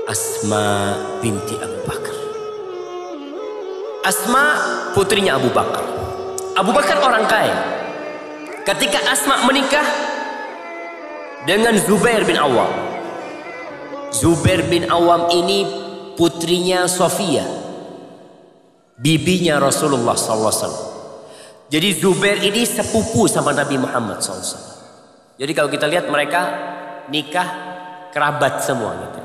Asma binti Abu Bakar. Asma putrinya Abu Bakar. Abu Bakar orang kaya. Ketika Asma menikah dengan Zubair bin Awam. Zubair bin Awam ini putrinya Sofia, bibinya Rasulullah SAW. Jadi Zubair ini sepupu sama Nabi Muhammad SAW. Jadi kalau kita lihat mereka nikah kerabat semua gitu.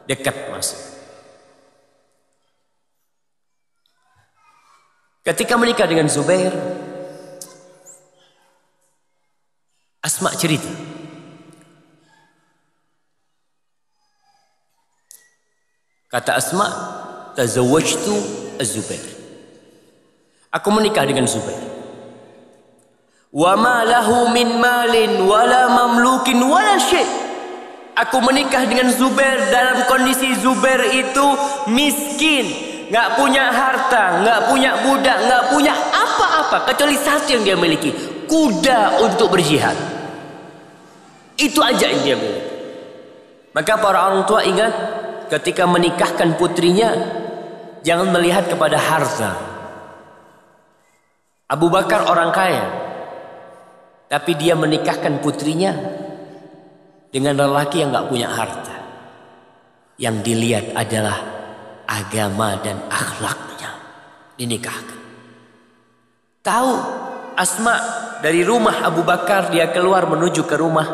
Dekat masuk. Ketika menikah dengan Zubair, Asma cerita. Kata Asma, tazawwajtu az-Zubair. Aku menikah dengan Zubair. Wa ma lahu min malin wala mamlukin wala syai'. Aku menikah dengan Zubair dalam kondisi Zubair itu miskin, nggak punya harta, nggak punya budak, nggak punya apa-apa kecuali satu yang dia miliki, kuda untuk berjihad. Itu aja yang dia miliki. Maka para orang tua ingat, ketika menikahkan putrinya, jangan melihat kepada harta. Abu Bakar orang kaya, tapi dia menikahkan putrinya dengan lelaki yang nggak punya harta. Yang dilihat adalah agama dan akhlaknya. Dinikahkan. Tahu Asma dari rumah Abu Bakar dia keluar menuju ke rumah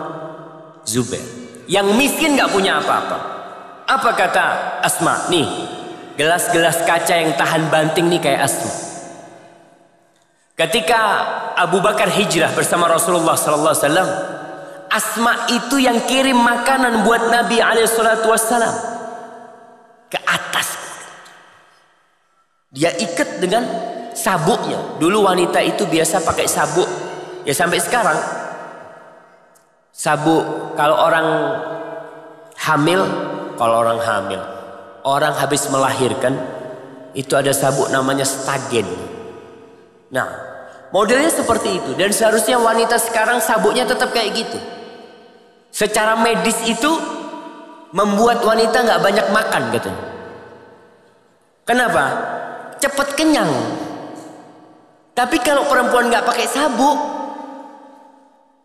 Zubair yang miskin nggak punya apa-apa. Apa kata Asma? Nih, gelas-gelas kaca yang tahan banting nih kayak Asma. Ketika Abu Bakar hijrah bersama Rasulullah SAW, Asma itu yang kirim makanan buat Nabi SAW ke atas. Dia ikat dengan sabuknya. Dulu wanita itu biasa pakai sabuk. Ya sampai sekarang. Sabuk kalau orang hamil, orang habis melahirkan, itu ada sabuk namanya stagen. Nah, modelnya seperti itu. Dan seharusnya wanita sekarang sabuknya tetap kayak gitu. Secara medis itu membuat wanita nggak banyak makan gitu. Kenapa? Cepat kenyang. Tapi kalau perempuan nggak pakai sabuk,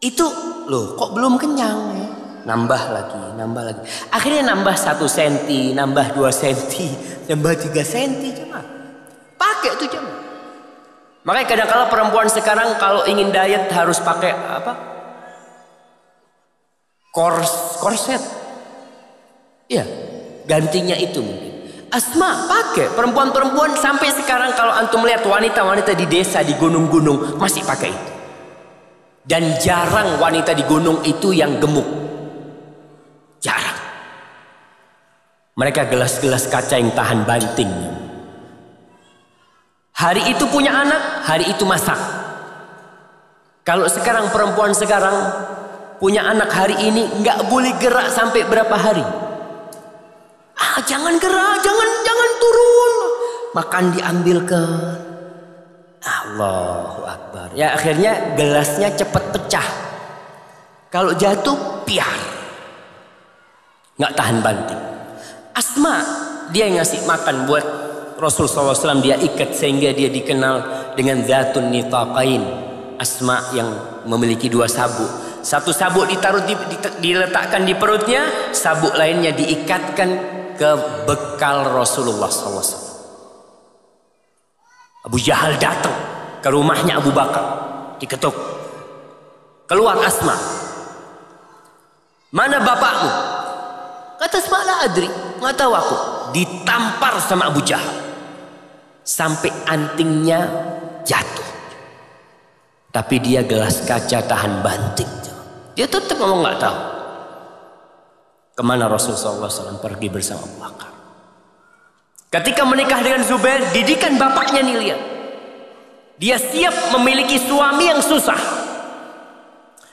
itu loh kok belum kenyang ya? Nambah lagi. Akhirnya nambah 1 senti, nambah 2 senti, nambah 3 senti cuma. Pakai itu cuma. Makanya kadang-kadang perempuan sekarang kalau ingin diet harus pakai apa? Korset. Iya, gantinya itu mungkin. Asma pakai, perempuan-perempuan sampai sekarang kalau antum lihat wanita-wanita di desa, di gunung-gunung masih pakai itu. Dan jarang wanita di gunung itu yang gemuk. Jarang. Mereka gelas-gelas kaca yang tahan banting. Hari itu punya anak, hari itu masak. Kalau sekarang perempuan sekarang punya anak hari ini nggak boleh gerak sampai berapa hari. Jangan gerak, jangan turun. Makan diambilkan. Allahu Akbar. Ya akhirnya gelasnya cepat pecah. Kalau jatuh piar. Nggak tahan banting. Asma dia yang ngasih makan buat Rasulullah SAW, dia ikat sehingga dia dikenal dengan Zatun Nitaqain. Asma yang memiliki 2 sabuk. Satu sabuk diletakkan di perutnya, sabuk lainnya diikatkan ke bekal Rasulullah SAW. Abu Jahal datang ke rumahnya Abu Bakar, diketuk. Keluar Asma. Mana bapakmu? Kata Asma, la adri, nggak tahu aku. Ditampar sama Abu Jahal sampai antingnya jatuh. Tapi dia gelas kaca tahan banting. Dia tetap ngomong nggak tahu. Kemana Rasulullah SAW pergi bersama Abu Bakar. Ketika menikah dengan Zubair, didikan bapaknya nih lihat. Dia siap memiliki suami yang susah.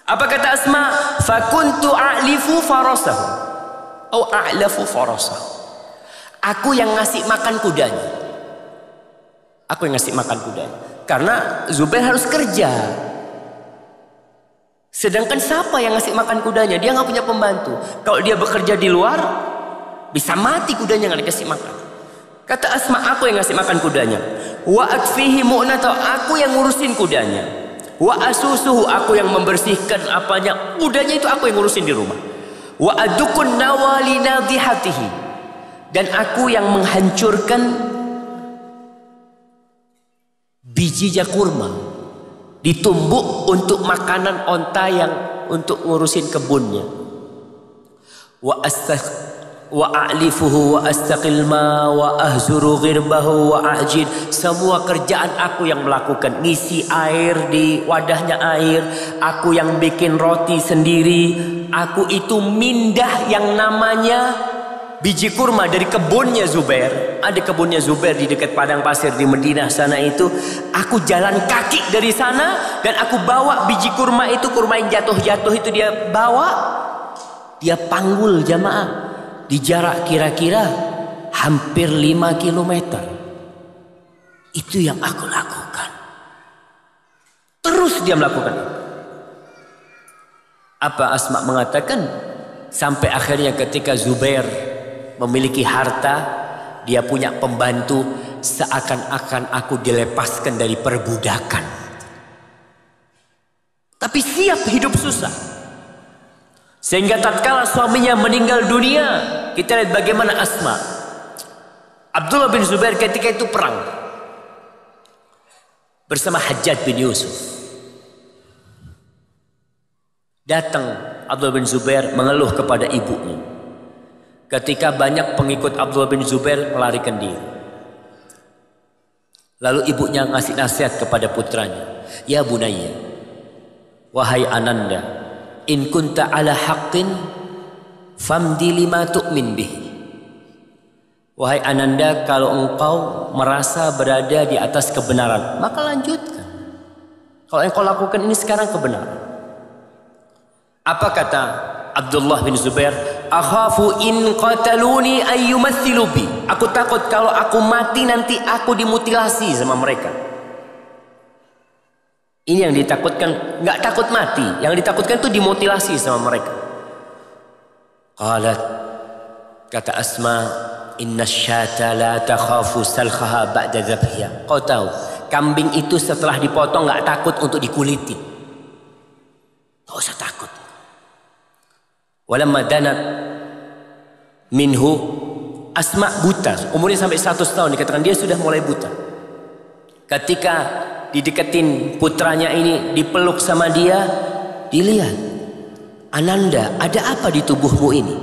Apa kata Asma? Fakuntu a'lifu farasahu. Atau a'lafu farasahu. Aku yang ngasih makan kudanya. Aku yang ngasih makan kudanya. Karena Zubair harus kerja. Sedangkan siapa yang ngasih makan kudanya? Dia nggak punya pembantu. Kalau dia bekerja di luar, Bisa mati kudanya nggak dikasih makan. Kata Asma, aku yang ngasih makan kudanya. Wa akfihi mu'nata, aku yang ngurusin kudanya. Wa asusuhu, aku yang membersihkan apanya. Kudanya itu aku yang ngurusin di rumah. Wa adukun nawali nadhihatihi, dan aku yang menghancurkan biji kurma ditumbuk untuk makanan onta yang untuk ngurusin kebunnya. Wa a'lifuhu wa astaqil ma wa ahzuru ghirbahu wa a'jin. Semua kerjaan aku yang melakukan. Ngisi air di wadahnya air, aku yang bikin roti sendiri. Aku itu mindah yang namanya biji kurma dari kebunnya Zubair. Ada kebunnya Zubair di dekat padang pasir di Madinah sana itu. Aku jalan kaki dari sana dan aku bawa biji kurma itu, kurma yang jatuh-jatuh itu dia bawa. Dia panggul jamaah di jarak kira-kira hampir 5 kilometer. Itu yang aku lakukan. Terus dia melakukan. Apa Asma mengatakan? Sampai akhirnya ketika Zubair memiliki harta, dia punya pembantu, seakan-akan aku dilepaskan dari perbudakan. Tapi siap hidup susah. Sehingga tatkala suaminya meninggal dunia, kita lihat bagaimana Asma. Abdullah bin Zubair ketika itu perang bersama Hajjaj bin Yusuf. Datang Abdullah bin Zubair mengeluh kepada ibunya. Ketika banyak pengikut Abdullah bin Zubair melarikan diri. Lalu ibunya ngasih nasihat kepada putranya. Ya bunayya, wahai ananda, in kunta ala haqqin famdi lima tu'min bih. Wahai ananda, kalau engkau merasa berada di atas kebenaran, maka lanjutkan. Kalau yang kau lakukan ini sekarang kebenaran. Apa kata Abdullah bin Zubair? Akhafu in qataluni ayyumathilu bi. Aku takut kalau aku mati nanti aku dimutilasi sama mereka. Ini yang ditakutkan, nggak takut mati. Yang ditakutkan itu dimutilasi sama mereka. Qalat, kata Asma, inna syata la takhafu salkhaha ba'da dhabhiha. Kau tahu, kambing itu setelah dipotong nggak takut untuk dikulitin. Nggak usah takut. Walamma danat minhu, Asma buta, umurnya sampai 100 tahun, dikatakan dia sudah mulai buta. Ketika dideketin putranya ini, dipeluk sama dia, dilihat, Ananda, ada apa di tubuhmu ini?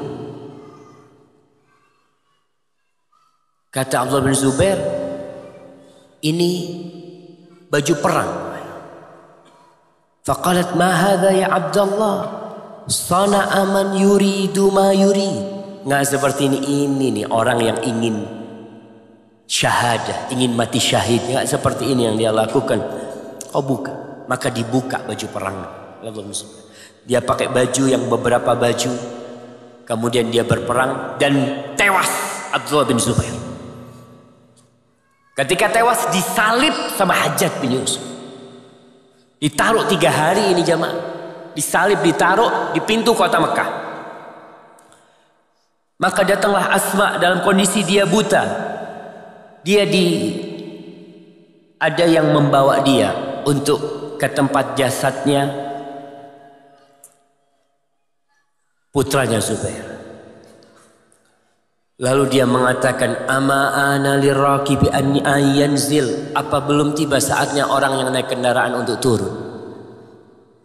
Kata Abdullah bin Zubair, ini baju perang. Faqalat ma hadha ya Abdullah, sana'a man yuridu ma yurid. Nggak seperti ini nih orang yang ingin syahadah, ingin mati syahid. Nggak seperti ini yang dia lakukan. Oh bukan. Maka dibuka baju perang. Dia pakai baju yang beberapa baju. Kemudian dia berperang dan tewas Abdullah bin Zubair. Ketika tewas disalib sama Hajjaj bin Yusuf. Ditaruh 3 hari ini jamaah. Disalib, ditaruh di pintu kota Mekah. Maka datanglah Asma dalam kondisi dia buta. Ada yang membawa dia untuk ke tempat jasadnya putranya Zubair. Lalu dia mengatakan, ama ana liraqibi an yanzil. Apa belum tiba saatnya orang yang naik kendaraan untuk turun?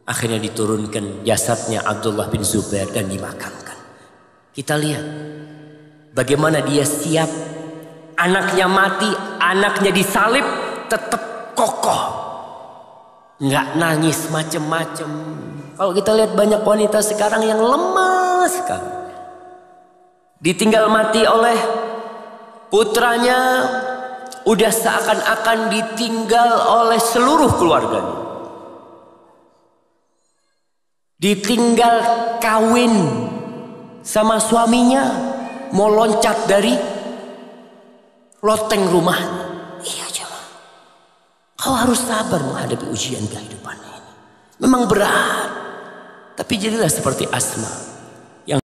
Akhirnya diturunkan jasadnya Abdullah bin Zubair dan dimakamkan. Kita lihat bagaimana dia siap. Anaknya mati, anaknya disalib, tetap kokoh, nggak nangis macem-macem. Kalau kita lihat banyak wanita sekarang yang lemah sekali, ditinggal mati oleh putranya, udah seakan-akan ditinggal oleh seluruh keluarganya. Ditinggal kawin sama suaminya, mau loncat dari loteng rumahnya. Iya jemaah, kau harus sabar menghadapi ujian kehidupan ini. Memang berat, tapi jadilah seperti Asma.